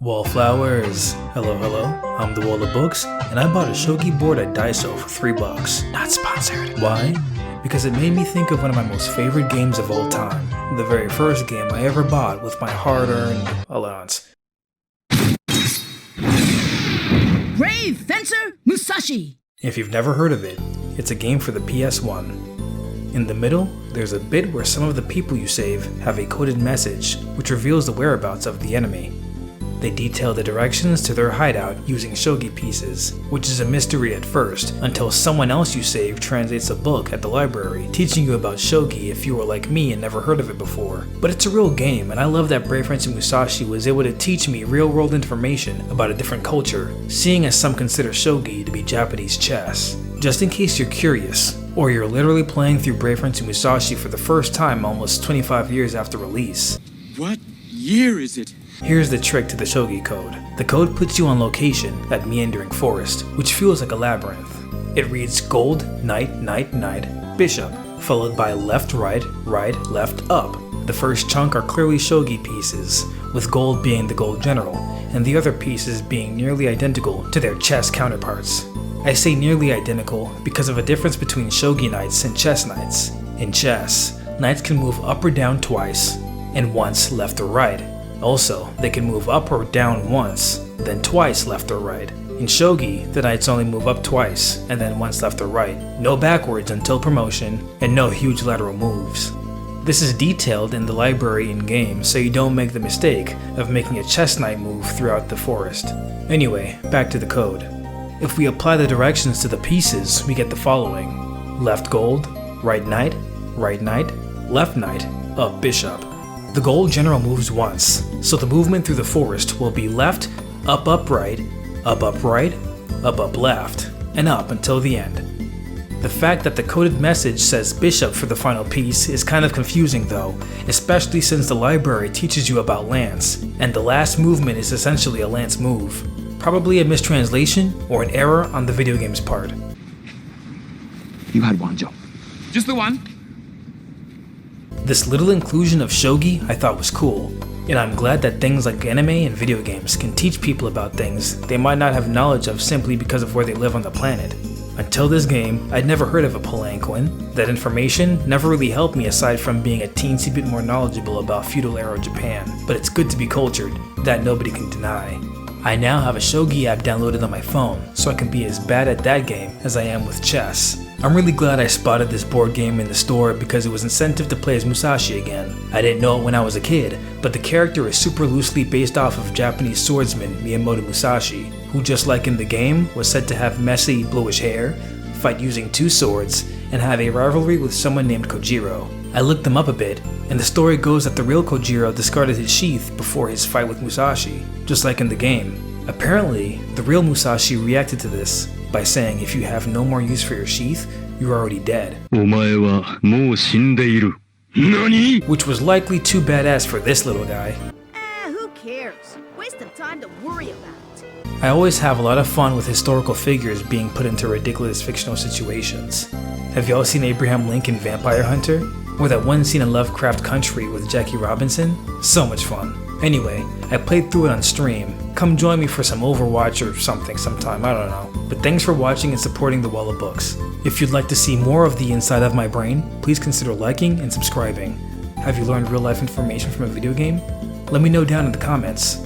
Wallflowers. Hello, hello. I'm the Wall of Books, and I bought a Shogi board at Daiso for $3. Not sponsored. Why? Because it made me think of one of my most favorite games of all time. The very first game I ever bought with my hard-earned allowance. Brave Fencer Musashi! If you've never heard of it, it's a game for the PS1. In the middle, there's a bit where some of the people you save have a coded message which reveals the whereabouts of the enemy. They detail the directions to their hideout using shogi pieces, which is a mystery at first, until someone else you save translates a book at the library, teaching you about shogi if you were like me and never heard of it before. But it's a real game, and I love that Brave Fencer Musashi was able to teach me real-world information about a different culture, seeing as some consider shogi to be Japanese chess. Just in case you're curious, or you're literally playing through Brave Fencer Musashi for the first time almost 25 years after release. What year is it? Here's the trick to the shogi code. The code puts you on location at Meandering Forest, which feels like a labyrinth. It reads gold, knight, knight, knight, bishop, followed by left, right, right, left, up. The first chunk are clearly shogi pieces, with gold being the gold general, and the other pieces being nearly identical to their chess counterparts. I say nearly identical because of a difference between shogi knights and chess knights. In chess, knights can move up or down twice, and once left or right. Also, they can move up or down once, then twice left or right. In shogi, the knights only move up twice, and then once left or right. No backwards until promotion, and no huge lateral moves. This is detailed in the library in-game, so you don't make the mistake of making a chess knight move throughout the forest. Anyway, back to the code. If we apply the directions to the pieces, we get the following. Left gold, right knight, left knight, up bishop. The gold general moves once, so the movement through the forest will be left, up right, up right, up left, and up until the end. The fact that the coded message says bishop for the final piece is kind of confusing though, especially since the library teaches you about lance, and the last movement is essentially a lance move. Probably a mistranslation or an error on the Videogames part. You had one job. Just the one? This little inclusion of shogi I thought was cool, and I'm glad that things like anime and video games can teach people about things they might not have knowledge of simply because of where they live on the planet. Until this game, I'd never heard of a palanquin. That information never really helped me aside from being a teensy bit more knowledgeable about feudal era Japan, but it's good to be cultured, that nobody can deny. I now have a shogi app downloaded on my phone, so I can be as bad at that game as I am with chess. I'm really glad I spotted this board game in the store because it was incentive to play as Musashi again. I didn't know it when I was a kid, but the character is super loosely based off of Japanese swordsman Miyamoto Musashi, who just like in the game was said to have messy bluish hair, fight using two swords, and have a rivalry with someone named Kojiro. I looked them up a bit, and the story goes that the real Kojiro discarded his sheath before his fight with Musashi, just like in the game. Apparently, the real Musashi reacted to this by saying if you have no more use for your sheath, you're already dead. Which was likely too badass for this little guy. Who cares? Waste of time to worry about it. I always have a lot of fun with historical figures being put into ridiculous fictional situations. Have y'all seen Abraham Lincoln Vampire Hunter? Or that one scene in Lovecraft Country with Jackie Robinson? So much fun. Anyway, I played through it on stream. Come join me for some Overwatch or something sometime, I don't know. But thanks for watching and supporting the Wall of Books. If you'd like to see more of the inside of my brain, please consider liking and subscribing. Have you learned real life information from a video game? Let me know down in the comments.